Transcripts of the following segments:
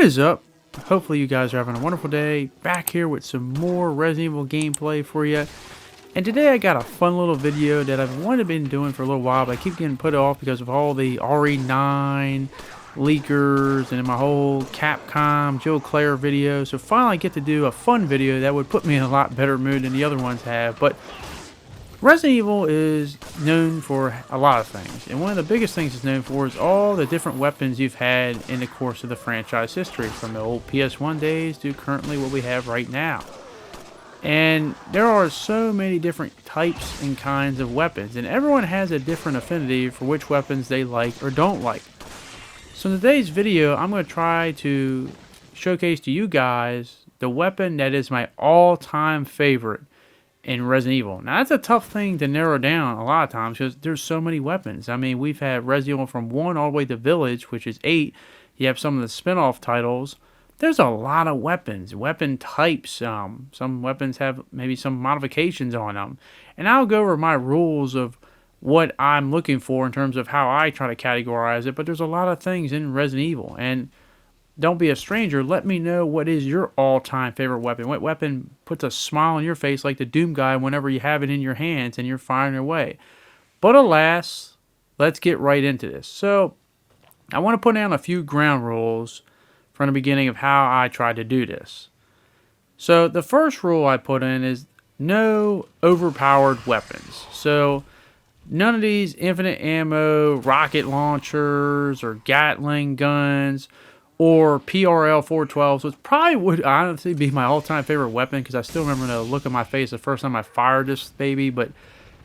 is up? Hopefully you guys are having a wonderful day. Back here with some more Resident Evil gameplay for you. And today I got a fun little video that I've wanted to been doing for a little while, but I keep getting put off because of all the RE9 leakers and my whole Capcom Joe Claire video. So finally I get to do a fun video that would put me in a lot better mood than the other ones have. But Resident Evil is known for a lot of things, and one of the biggest things it's known for is all the different weapons you've had in the course of the franchise history, from the old PS1 days to currently what we have right now. And there are so many different types and kinds of weapons, and everyone has a different affinity for which weapons they like or don't like. So in today's video, I'm going to try to showcase to you guys the weapon that is my all-time favorite in Resident Evil. Now, that's a tough thing to narrow down a lot of times because there's so many weapons. I mean, we've had Resident Evil from 1 all the way to Village, which is 8. You have some of the spin-off titles. There's a lot of weapons, weapon types. Some weapons have maybe some modifications on them. And I'll go over my rules of what I'm looking for in terms of how I try to categorize it. But there's a lot of things in Resident Evil. And don't be a stranger. Let me know what is your all-time favorite weapon. What weapon puts a smile on your face like the Doom guy whenever you have it in your hands and you're firing away. But alas, let's get right into this. So, I want to put down a few ground rules from the beginning of how I try to do this. So, the first rule I put in is no overpowered weapons. So, none of these infinite ammo, rocket launchers, or Gatling guns, or PRL 412s, which probably would honestly be my all-time favorite weapon because I still remember the look on my face the first time I fired this baby. But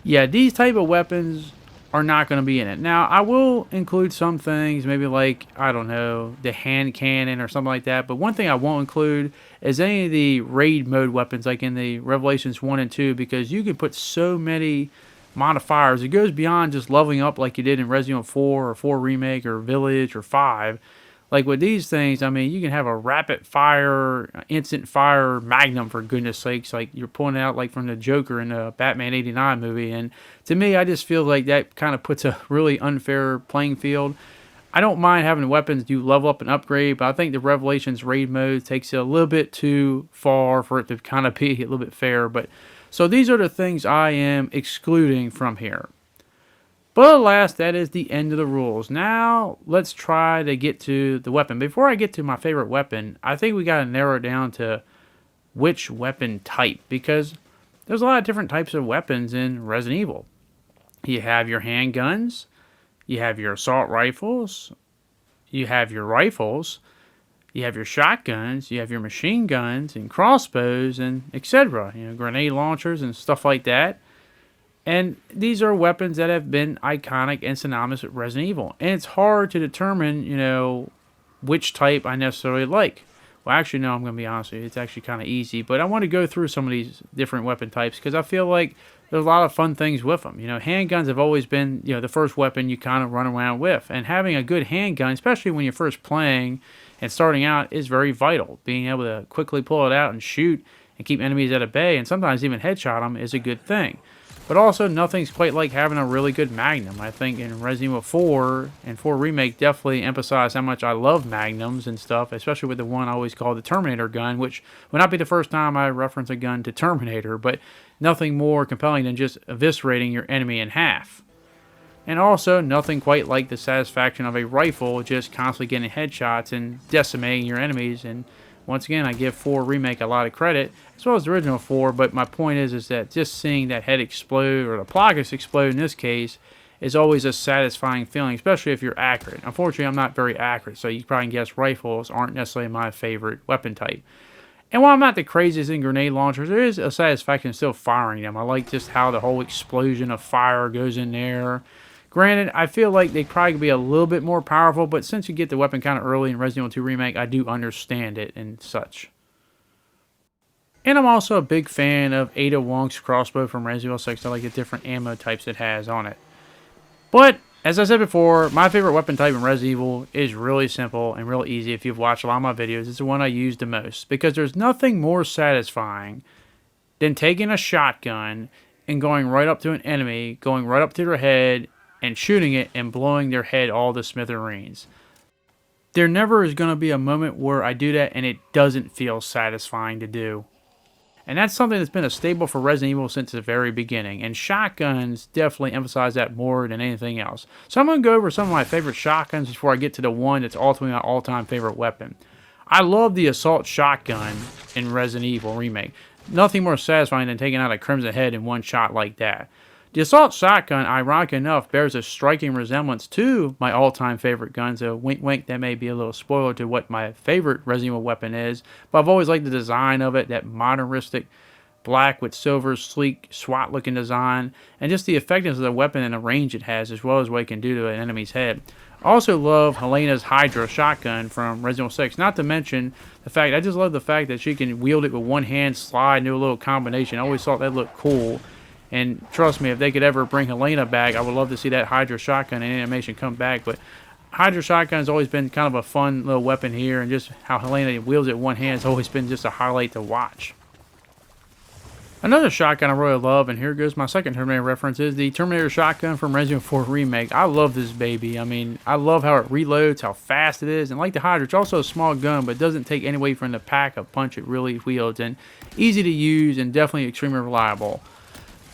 yeah, these type of weapons are not going to be in it. Now, I will include some things, maybe like, I don't know, the hand cannon or something like that. But one thing I won't include is any of the raid mode weapons like in the Revelations 1 and 2, because you can put so many modifiers. It goes beyond just leveling up like you did in Resident Evil 4 or 4 Remake or Village or 5. Like with these things, I mean, you can have a rapid fire, instant fire Magnum, for goodness sakes, like you're pulling it out like from the Joker in the Batman 89 movie. And to me, I just feel like that kind of puts a really unfair playing field. I don't mind having weapons you level up and upgrade, but I think the Revelations raid mode takes it a little bit too far for it to kind of be a little bit fair. But so these are the things I am excluding from here. But alas, that is the end of the rules. Now, let's try to get to the weapon. Before I get to my favorite weapon, I think we got to narrow it down to which weapon type, because there's a lot of different types of weapons in Resident Evil. You have your handguns, you have your assault rifles, you have your rifles, you have your shotguns, you have your machine guns and crossbows and etc. You know, grenade launchers and stuff like that. And these are weapons that have been iconic and synonymous with Resident Evil. And it's hard to determine, you know, which type I necessarily like. Well, actually, no, I'm going to be honest with you. It's actually kind of easy. But I want to go through some of these different weapon types because I feel like there's a lot of fun things with them. You know, handguns have always been, you know, the first weapon you kind of run around with. And having a good handgun, especially when you're first playing and starting out, is very vital. Being able to quickly pull it out and shoot and keep enemies at a bay and sometimes even headshot them is a good thing. But also, nothing's quite like having a really good Magnum. I think in Resident Evil 4 and 4 Remake definitely emphasized how much I love Magnums and stuff, especially with the one I always call the Terminator gun, which would not be the first time I reference a gun to Terminator, but nothing more compelling than just eviscerating your enemy in half. And also, nothing quite like the satisfaction of a rifle just constantly getting headshots and decimating your enemies. And once again, I give 4 Remake a lot of credit, as well as the original 4, but my point is that just seeing that head explode, or the Plagas explode in this case, is always a satisfying feeling, especially if you're accurate. Unfortunately, I'm not very accurate, so you probably can guess rifles aren't necessarily my favorite weapon type. And while I'm not the craziest in grenade launchers, there is a satisfaction still firing them. I like just how the whole explosion of fire goes in there. Granted, I feel like they probably could be a little bit more powerful, but since you get the weapon kind of early in Resident Evil 2 Remake, I do understand it and such. And I'm also a big fan of Ada Wong's crossbow from Resident Evil 6. I like the different ammo types it has on it. But, as I said before, my favorite weapon type in Resident Evil is really simple and real easy. If you've watched a lot of my videos, it's the one I use the most. Because there's nothing more satisfying than taking a shotgun and going right up to an enemy, going right up to their head, and shooting it and blowing their head all to smithereens. There never is going to be a moment where I do that and it doesn't feel satisfying to do. And that's something that's been a staple for Resident Evil since the very beginning. And shotguns definitely emphasize that more than anything else. So I'm going to go over some of my favorite shotguns before I get to the one that's ultimately my all-time favorite weapon. I love the assault shotgun in Resident Evil Remake. Nothing more satisfying than taking out a Crimson Head in one shot like that. The assault shotgun, ironic enough, bears a striking resemblance to my all-time favorite gun, so wink wink, that may be a little spoiler to what my favorite Resident Evil weapon is, but I've always liked the design of it, that modernistic black with silver, sleek, SWAT-looking design, and just the effectiveness of the weapon and the range it has, as well as what it can do to an enemy's head. I also love Helena's Hydra shotgun from Resident Evil 6, not to mention the fact, I just love the fact that she can wield it with one hand, slide, and do a little combination. I always thought that looked cool. And trust me, if they could ever bring Helena back, I would love to see that Hydra shotgun and animation come back. But Hydra shotgun has always been kind of a fun little weapon here, and just how Helena wields it in one hand has always been just a highlight to watch. Another shotgun I really love, and here goes my second Terminator reference, is the Terminator shotgun from Resident Evil 4 Remake. I love this baby. I mean, I love how it reloads, how fast it is, and like the Hydra, it's also a small gun, but it doesn't take any away from the pack of punch it really wields, and easy to use and definitely extremely reliable.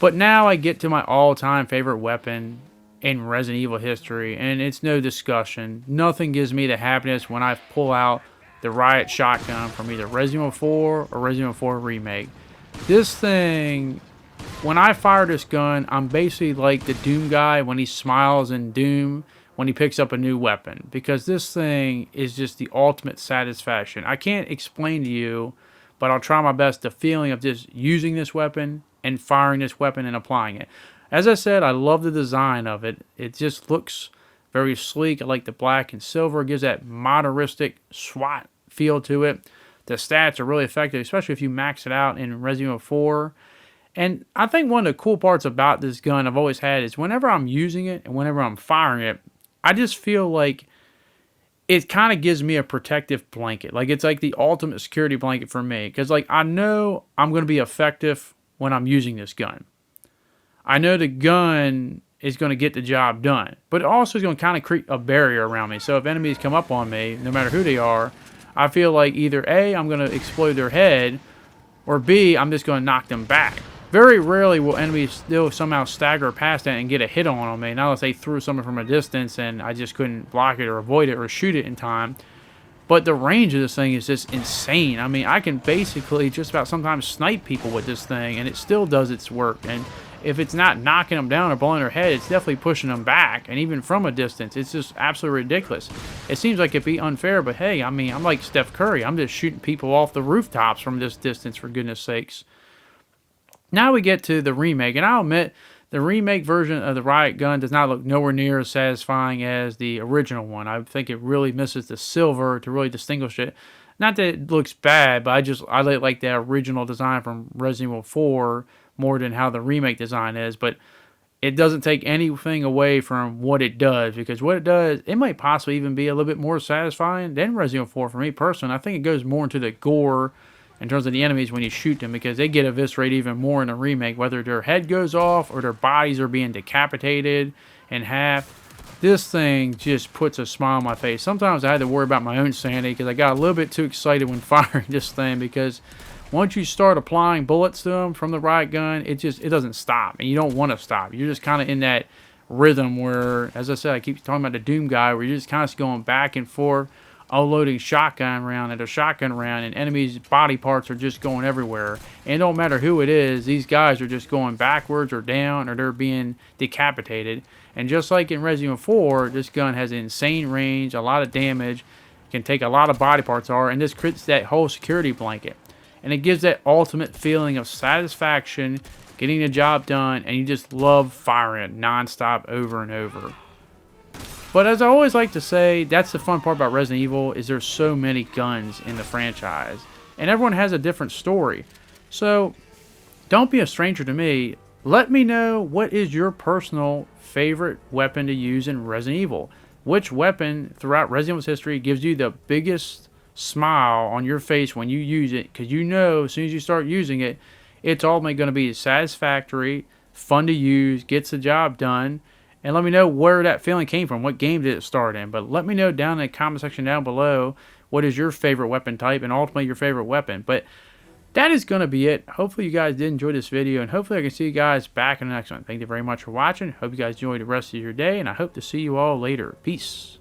But now I get to my all-time favorite weapon in Resident Evil history, and it's no discussion. Nothing gives me the happiness when I pull out the Riot shotgun from either Resident Evil 4 or Resident Evil 4 Remake. This thing, when I fire this gun, I'm basically like the Doom guy when he smiles in Doom when he picks up a new weapon, because this thing is just the ultimate satisfaction. I can't explain to you, but I'll try my best, the feeling of just using this weapon and firing this weapon and applying it. As I said, I love the design of it. It just looks very sleek. I like the black and silver. It gives that modernistic SWAT feel to it. The stats are really effective, especially if you max it out in Resident Evil 4. And I think one of the cool parts about this gun I've always had is whenever I'm using it and whenever I'm firing it, I just feel like it kind of gives me a protective blanket. Like, it's like the ultimate security blanket for me. Because, like, I know I'm going to be effective when I'm using this gun. I know the gun is going to get the job done, but it also is going to kind of create a barrier around me. So if enemies come up on me, no matter who they are, I feel like either A, I'm going to explode their head, or B, I'm just going to knock them back. Very rarely will enemies still somehow stagger past that and get a hit on me, not unless they threw something from a distance and I just couldn't block it or avoid it or shoot it in time. But the range of this thing is just insane. I mean, I can basically just about sometimes snipe people with this thing, and it still does its work. And if it's not knocking them down or blowing their head, it's definitely pushing them back. And even from a distance, it's just absolutely ridiculous. It seems like it'd be unfair, but hey, I mean, I'm like Steph Curry. I'm just shooting people off the rooftops from this distance, for goodness sakes. Now we get to the remake, and I'll admit, the remake version of the Riot gun does not look nowhere near as satisfying as the original one. I think it really misses the silver to really distinguish it. Not that it looks bad, but I like the original design from Resident Evil 4 more than how the remake design is. But it doesn't take anything away from what it does, because what it does, it might possibly even be a little bit more satisfying than Resident Evil 4 for me personally. I think it goes more into the gore in terms of the enemies when you shoot them, because they get eviscerated even more in a remake, whether their head goes off or their bodies are being decapitated in half. This thing just puts a smile on my face. Sometimes I had to worry about my own sanity because I got a little bit too excited when firing this thing, because once you start applying bullets to them from the Riot gun, it doesn't stop, and you don't want to stop. You're just kind of in that rhythm where, as I said, I keep talking about the Doom guy, where you're just kind of going back and forth, unloading shotgun round at a shotgun round, and enemies' body parts are just going everywhere. And it don't matter who it is, these guys are just going backwards or down, or they're being decapitated. And just like in Resident Evil 4, this gun has insane range, a lot of damage, can take a lot of body parts are, and this creates that whole security blanket. And it gives that ultimate feeling of satisfaction, getting the job done, and you just love firing it nonstop over and over. But as I always like to say, that's the fun part about Resident Evil, is there's so many guns in the franchise. And everyone has a different story. So, don't be a stranger to me. Let me know, what is your personal favorite weapon to use in Resident Evil? Which weapon throughout Resident Evil's history gives you the biggest smile on your face when you use it? Because you know, as soon as you start using it, it's ultimately going to be satisfactory, fun to use, gets the job done, And let me know where that feeling came from. What game did it start in? But let me know down in the comment section down below what is your favorite weapon type and ultimately your favorite weapon. But that is going to be it. Hopefully you guys did enjoy this video, and hopefully I can see you guys back in the next one. Thank you very much for watching. Hope you guys enjoy the rest of your day, and I hope to see you all later. Peace.